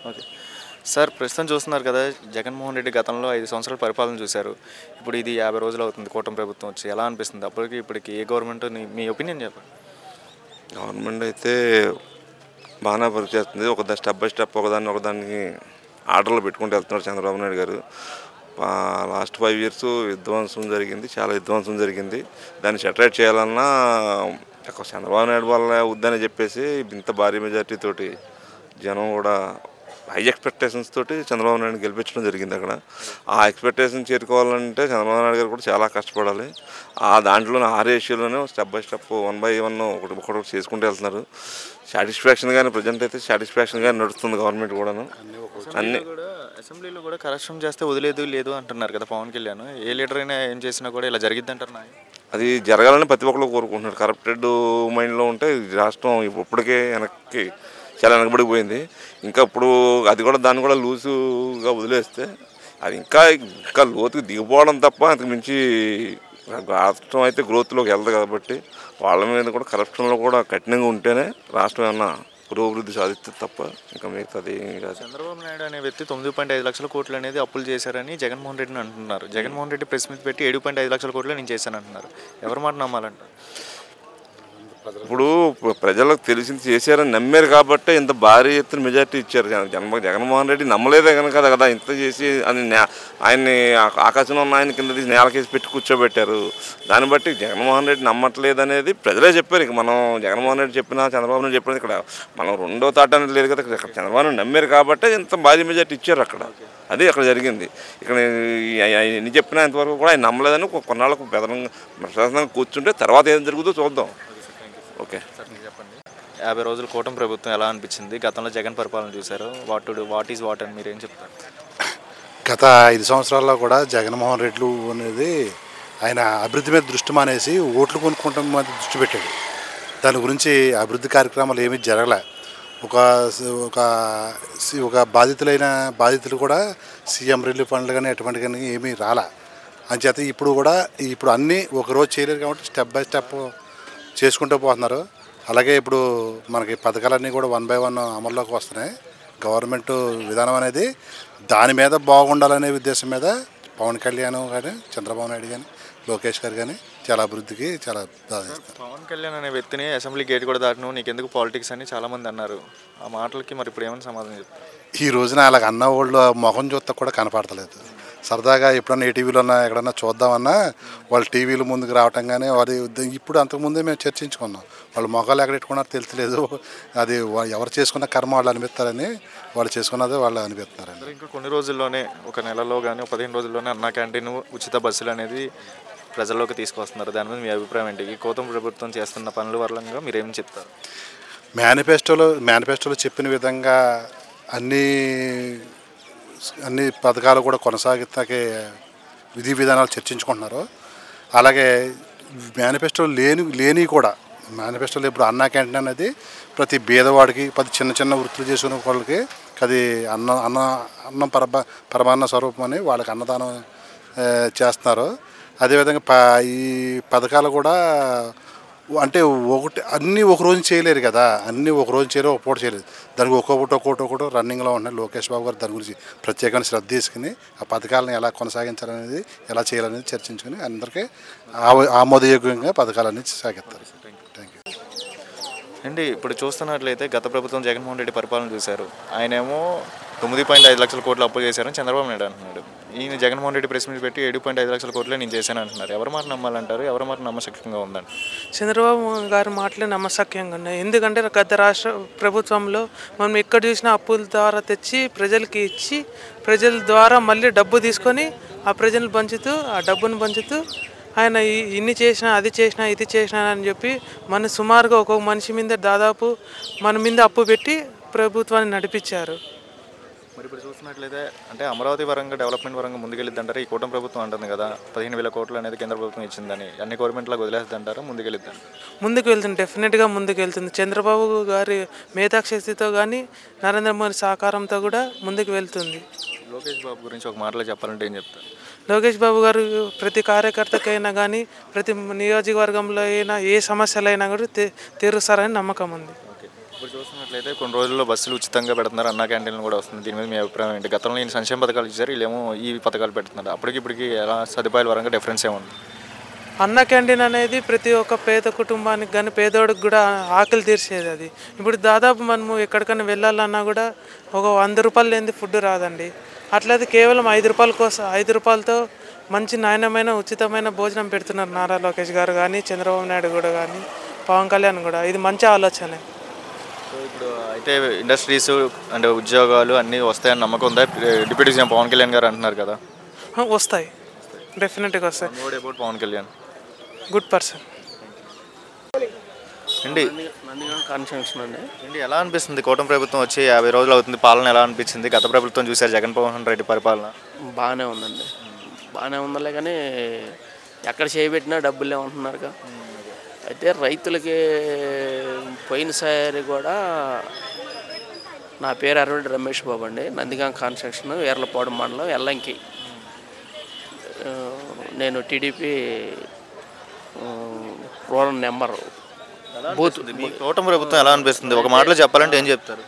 Okay. Sir ప్రస్తుతం చూస్తున్నారు కదా, జగన్మోహన్ రెడ్డి గతంలో 5 సంవత్సరాల పరిపాలన చూశారు. ఇప్పుడు ఇది 50 రోజులు అవుతుంది కూటమి ప్రభుత్వం వచ్చి. ఎలా అనిపిస్తుంది? అప్పటికి ఇప్పటికి ఏ గవర్నమెంట్ మీ ఒపీనియన్ చెప్పండి. గవర్నమెంట్ అయితే బాగానే పనిచేస్తుంది. స్టెప్ బై స్టెప్ ఒకదానికి ఆర్డర్లు పెట్టుకుంటూ వెళ్తున్నారు చంద్రబాబు నాయుడు గారు. లాస్ట్ 5 ఇయర్స్ విధ్వంసం జరిగింది, చాలా విధ్వంసం జరిగింది. దాన్ని సెటరేట్ చేయాలన్నా చంద్రబాబు నాయుడు వల్ల వద్దని చెప్పేసి ఇంత భారీ మెజార్టీ తోటి జనం కూడా హై ఎక్స్పెక్టేషన్స్ తోటి చంద్రబాబు నాయుడు గెలిపించడం జరిగింది. అక్కడ ఆ ఎక్స్పెక్టేషన్ చేరుకోవాలంటే చంద్రబాబు నాయుడు గారు కూడా చాలా కష్టపడాలి. దాంట్లోనే ఆ రేషియోలోనే స్టెప్ బై స్టెప్ 1 by 1 ఒకటి చేసుకుంటూ వెళ్తున్నారు. సాటిస్ఫాక్షన్గానే ప్రజెంట్ అయితే సాటిస్ఫాక్షన్గానే నడుస్తుంది గవర్నమెంట్ కూడాను. అసెంబ్లీలో కూడా కరప్షన్ చేస్తే వదిలేదు అంటున్నారు కదా పవన్ కళ్యాణ్. ఏ లీడర్ అయినా ఏం చేసినా కూడా ఇలా జరిగిద్ది అంటారు. అది జరగాలని ప్రతి ఒక్కరు కోరుకుంటున్నారు. కరప్టెడ్ మైండ్లో ఉంటే రాష్ట్రం ఇప్పటికే వెనక్కి చాలా వెనకబడిపోయింది. ఇంకా ఇప్పుడు దాన్ని కూడా లూజుగా వదిలేస్తే అది ఇంకా లోతుకు దిగిపోవడం తప్ప అంతకు మించి రాష్ట్రం అయితే గ్రోత్లోకి వెళ్తుంది. కాబట్టి వాళ్ళ మీద కూడా కరప్షన్లో కూడా కఠినంగా ఉంటేనే రాష్ట్రం ఏమన్నా పురోభివృద్ధి సాధిస్తుంది తప్ప ఇంకా మిగతాది కాదు. చంద్రబాబు నాయుడు అనే వ్యక్తి 9.5 లక్షల కోట్లు అనేది అప్పులు చేశారని జగన్మోహన్ రెడ్డిని అంటున్నారు. జగన్మోహన్ రెడ్డి ప్రెస్ మీట్ పెట్టి 7.5 లక్షల కోట్లు నేను చేశాను అంటున్నారు. ఎవరి మాట నమ్మాలంట? ఇప్పుడు ప్రజలకు తెలిసింది చేశారని నమ్మారు కాబట్టి ఇంత భారీ ఎత్తున మెజార్టీ ఇచ్చారు. జగన్మోహన్ రెడ్డి నమ్మలేదే కనుక కదా ఇంత చేసి ఆయన్ని ఆకాశంలో ఉన్న ఆయన కింద తీసి నేలకేసి పెట్టి కూర్చోబెట్టారు. దాన్ని బట్టి జగన్మోహన్ రెడ్డి నమ్మట్లేదు అనేది ప్రజలే చెప్పారు. ఇక మనం జగన్మోహన్ రెడ్డి చెప్పినా చంద్రబాబు నాయుడు చెప్పినా ఇక్కడ మనం రెండో తాట అనేది లేదు కదా. ఇక్కడ చంద్రబాబు నాయుడు నమ్మారు కాబట్టి ఇంత భారీ మెజార్టీ ఇచ్చారు. అదే అక్కడ జరిగింది. ఇక్కడ ఎన్ని చెప్పినా ఇంతవరకు కూడా ఆయన నమ్మలేదని కొన్నాళ్ళకు ప్రశాసనంగా కూర్చుంటే తర్వాత ఏం జరుగుతుందో చూద్దాం. ఓకే సార్, మీరు చెప్పండి. 50 రోజులు కూటమి ప్రభుత్వం ఎలా అనిపించింది? గతంలో జగన్ పరిపాలన చూశారు. వాట్ ఈజ్ వాట్ అని మీరేం చెప్తారు? గత 5 సంవత్సరాల్లో కూడా జగన్మోహన్ రెడ్డి అనేది ఆయన అభివృద్ధి మీద దృష్టి మానేసి ఓట్లు కొనుక్కోవడం మీద దృష్టి పెట్టాడు. దాని గురించి అభివృద్ధి కార్యక్రమాలు ఏమీ జరగలే. ఒక బాధితులు కూడా సీఎం రిలీఫ్ ఫండ్లు కానీ ఎటువంటి కానీ ఏమీ రాలే. అంచేత ఇప్పుడు అన్నీ ఒకరోజు చేయలేరు కాబట్టి స్టెప్ బై స్టెప్ చేసుకుంటూ పోతున్నారు. అలాగే ఇప్పుడు మనకి పథకాలన్నీ కూడా 1 by 1 అమల్లోకి వస్తున్నాయి. గవర్నమెంట్ విధానం అనేది దాని మీద బాగుండాలనే ఉద్దేశం మీద పవన్ కళ్యాణ్ కానీ చంద్రబాబు నాయుడు కానీ లోకేష్ గారు కానీ చాలా అభివృద్ధికి చాలా బాధిస్తారు. పవన్ కళ్యాణ్ అనే వ్యక్తిని అసెంబ్లీ గేట్ కూడా దాటినావు, నీకెందుకు పాలిటిక్స్ అని చాలామంది అన్నారు. ఆ మాటలకి మరి ఇప్పుడు ఏమైనా సమాధానం చెప్తారు? ఈ రోజున అలాగ అన్న వాళ్ళు మొహం చూస్తా కూడా కనపడతలేదు. సరదాగా ఎప్పుడన్నా ఏ టీవీలో ఎక్కడన్నా చూద్దామన్నా వాళ్ళు టీవీల ముందుకు రావటం కానీ ఇప్పుడు అంతకుముందే మేము చర్చించుకున్నాం. వాళ్ళు మొఖాలు ఎక్కడ పెట్టుకున్నారో తెలియలేదు. అది ఎవరు చేసుకున్న కర్మ వాళ్ళు అనిపిస్తారని వాళ్ళు చేసుకున్నదే వాళ్ళు అనిపిస్తున్నారండి. ఇంకా కొన్ని రోజుల్లోనే, ఒక నెలలో కానీ 15 రోజుల్లోనే అన్నా క్యాంటీన్ ఉచిత బస్సులు అనేది ప్రజల్లోకి తీసుకొస్తున్నారు. దాని మీద మీ అభిప్రాయం ఏంటి? ఈ కూటమి ప్రభుత్వం చేస్తున్న పనుల వల్ల మీరేం చెప్తారు? మేనిఫెస్టోలో చెప్పిన విధంగా అన్ని పథకాలు కూడా కొనసాగితే విధి విధానాలు చర్చించుకుంటున్నారు. అలాగే మేనిఫెస్టోలో లేని కూడా మేనిఫెస్టోలో ఇప్పుడు అన్నా క్యాంటీన్ అనేది ప్రతి పేదవాడికి చిన్న వృత్తులు చేసుకునే వాళ్ళకి అది అన్నం పరమాన్న స్వరూపం అని వాళ్ళకి అన్నదానం చేస్తున్నారు. అదేవిధంగా ఈ పథకాలు కూడా అంటే అన్నీ ఒక రోజు చేయలేరు కదా. అన్నీ ఒక రోజు చేయలేరు, ఒక పూట చేయలేదు. దానికి ఒక్కొక్కటి రన్నింగ్లో ఉన్నాయి. లోకేష్ బాబు గారు దాని గురించి ప్రత్యేకంగా శ్రద్ధ తీసుకుని ఆ పథకాలను ఎలా కొనసాగించాలనేది, ఎలా చేయాలనేది చర్చించుకుని అందరికీ ఆమోదయోగ్యంగా పథకాలన్నీ సాగిస్తారు. థ్యాంక్ యూ అండి. ఇప్పుడు చూస్తున్నట్లయితే గత ప్రభుత్వం జగన్మోహన్ రెడ్డి పరిపాలన చూశారు. ఆయనేమో 9.5 లక్షల కోట్లు అప్పు చేశారని చంద్రబాబు నాయుడు అంటున్నాడు. ఈయన జగన్మోహన్ రెడ్డి ప్రెస్ మీట్ పెట్టి 7.5 లక్షల కోట్లే నేను చేశాను అంటున్నారు. ఎవరి మాట నమ్మాలంటారు? ఎవరి మాట నమ్మశక్యంగా ఉందండి? చంద్రబాబు గారి మాటలే నమ్మశక్యంగా ఉన్నాయి. ఎందుకంటే గత రాష్ట్ర ప్రభుత్వంలో మనం ఎక్కడ చూసినా అప్పుల ద్వారా తెచ్చి ప్రజలకి ఇచ్చి ప్రజల ద్వారా మళ్ళీ డబ్బు తీసుకొని ఆ ప్రజలను ఆ డబ్బును పంచుతూ ఆయన ఇన్ని చేసినా, అది చేసినా, ఇది చేసినా అని చెప్పి సుమారుగా ఒక్కొక్క మనిషి మీద దాదాపు మన మీద అప్పు పెట్టి ప్రభుత్వాన్ని నడిపించారు. మరి ఇప్పుడు చూసినట్లయితే అంటే అమరావతి పరంగా, డెవలప్మెంట్ పరంగా ముందుకెళ్ళిద్ది అంటారు. ఈ కూటమి ప్రభుత్వం అంటుంది కదా 15,000 కోట్లు అనేది కేంద్ర ప్రభుత్వం ఇచ్చిందని. అన్ని గవర్నమెంట్లకు వదిలేస్తుంది అంటారా? ముందుకు వెళ్తుంది, డెఫినెట్గా ముందుకు వెళ్తుంది. చంద్రబాబు గారి మేధాశక్తితో కానీ నరేంద్ర మోదీ సహకారంతో కూడా ముందుకు వెళ్తుంది. లోకేష్ బాబు గురించి ఒక మాటలో చెప్పాలంటే ఏం చెప్తారు? లోకేష్ బాబు గారు ప్రతి కార్యకర్తకైనా కానీ ప్రతి నియోజకవర్గంలో అయినా ఏ సమస్యలైనా కూడా తీరుస్తారని నమ్మకం ఉంది. ఓకే. ఇప్పుడు చూస్తున్నట్లయితే కొన్ని రోజుల్లో బస్సులు ఉచితంగా పెడుతున్నారు, అన్నా క్యాంటీన్లు కూడా వస్తుంది. దీని మీద మీ అభిప్రాయం ఏంటి? గతంలో ఈయన సంక్షేమ పథకాలు ఇచ్చారు, వీళ్ళేమో ఈ పథకాలు పెడుతున్నారు. ఇప్పటికి ఎలా సదుపాయాల పరంగా డిఫరెన్స్ ఏముంది? అన్న క్యాంటీన్ అనేది ప్రతి ఒక్క పేద కుటుంబానికి కానీ పేదోడికి కూడా ఆకలి తీర్చేది అది. ఇప్పుడు దాదాపు మనము ఎక్కడికైనా వెళ్ళాలన్నా కూడా ఒక 100 రూపాయలు లేనిది ఫుడ్ రాదండి. అట్లయితే కేవలం 5 రూపాయల కోసం 5 రూపాయలతో మంచి నాణ్యమైన ఉచితమైన భోజనం పెడుతున్నారు నారా లోకేష్ గారు కానీ, చంద్రబాబు నాయుడు కూడా కానీ, పవన్ కళ్యాణ్ కూడా. ఇది మంచి ఆలోచనే. సో ఇప్పుడు అయితే ఇండస్ట్రీస్ అంటే ఉద్యోగాలు అన్నీ వస్తాయని నమ్మకం ఉందా? డిప్యూటీ సీఎం పవన్ కళ్యాణ్ గారు అంటున్నారు కదా. వస్తాయి, డెఫినెట్గా వస్తాయి. What about Pawan Kalyan? Good person అండి. కాన్స్టిట్యూషన్ అండి. అండి ఎలా అనిపిస్తుంది? కూటమి ప్రభుత్వం వచ్చి 50 రోజులు అవుతుంది, పాలన ఎలా అనిపించింది? గత ప్రభుత్వం చూశారు జగన్మోహన్ రెడ్డి పరిపాలన. బాగానే ఉందండి, బాగానే ఉందలే కానీ ఎక్కడ చేయబెట్టినా డబ్బులే ఉంటున్నారుగా. అయితే రైతులకి పోయినసారి కూడా నా పేరు అరవింద్ రమేష్ బాబు అండి, నందిగాం కాన్స్టిట్యూషన్, ఎర్లపాడు మండలం, ఎల్లంకి. నేను టీడీపీ రూరల్ నెంబర్ బూత్. మీ కూటమి ప్రభుత్వం ఎలా అనిపిస్తుంది? ఒక మాటలో చెప్పాలంటే ఏం చెప్తారు?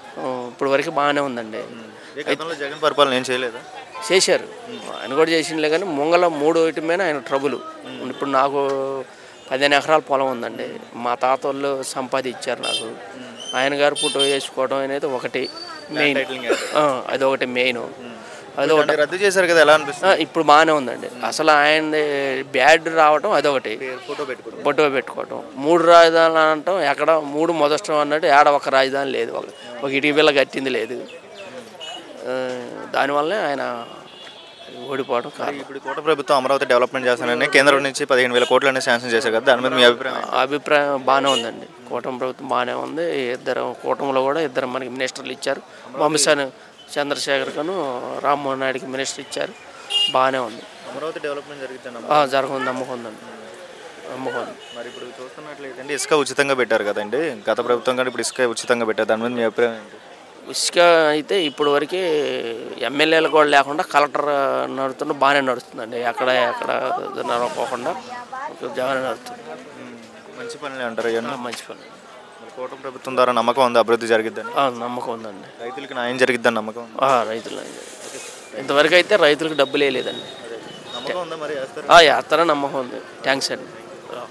ఇప్పుడు వరకు బాగానే ఉందండి. గతంలో జగన్ పరిపాలన ఏం చేయలేదా? చేశారు, ఆయన కూడా చేసిండలే కానీ ముంగల 3 మీద ఆయన ట్రబుల్. ఇప్పుడు నాకు 15 ఎకరాల పొలం ఉందండి, మా తాత వాళ్ళు సంపాదించారు నాకు. ఆయన గారు ఫోటో వేసుకోవడం అనేది ఒకటి మెయిన్, అదొకటి మెయిన్. అదొకటి రద్దు చేశారు కదా, ఎలా అనిపిస్తుంది? ఇప్పుడు బాగానే ఉందండి. అసలు ఆయన బ్యాడ్ రావటం అదొకటి, ఫోటో పెట్టుకోవటం. 3 రాజధానులు అనటం, ఎక్కడ 3 మొదటి అన్నట్టు ఏడ ఒక రాజధాని లేదు, ఒక ఇటీవల కట్టింది లేదు. దానివల్లే ఆయన ఓడిపోవడం కారణం. ఇప్పుడు కూటమి ప్రభుత్వం అమరావతి డెవలప్మెంట్ చేస్తానని కేంద్రం నుంచి 15,000 కోట్లు అనేది శాంక్షన్ చేశారు కదా, దాని మీద మీ అభిప్రాయం? అభిప్రాయం బాగానే ఉందండి. కూటమి ప్రభుత్వం బాగానే ఉంది. కూటమిలో కూడా ఇద్దరు మనకి మినిస్టర్లు ఇచ్చారు. బొమ్మసాని చంద్రశేఖర్ గాను రామ్మోహన్ నాయుడుకి మినిస్టర్ ఇచ్చారు. బాగానే ఉంది. అమరావతి డెవలప్మెంట్ జరుగుతుంది, నమ్మకం ఉందండి, నమ్మకం ఉంది. మరి ఇప్పుడు చూస్తున్నట్లయితే ఇసుక ఉచితంగా పెట్టారు కదండి గత ప్రభుత్వం, కానీ ఇప్పుడు ఇసుక ఉచితంగా పెట్టారు, దాని మీద మీ అభిప్రాయం ఏంటి? ఇసుక అయితే ఇప్పుడు వరకు ఎమ్మెల్యేలు కూడా లేకుండా కలెక్టర్ నడుస్తుంటే బాగానే నడుస్తుందండి. ఎక్కడ నడవకోకుండా బాగానే నడుస్తుంది. మంచి పనులే అంటారు ఇవన్నీ? మంచి పని. కూటమి ప్రభుత్వం ద్వారా నమ్మకం ఉంది అభివృద్ధి జరిగిద్దని? నమ్మకం ఉందండి. రైతులకి న్యాయం జరిగిద్దని నమ్మకం? రైతులు ఇంతవరకు అయితే రైతులకు డబ్బులు వేయలేదండి. నమ్మకం ఉందా? మరి వేస్తారని నమ్మకం ఉంది. థ్యాంక్స్ అండి.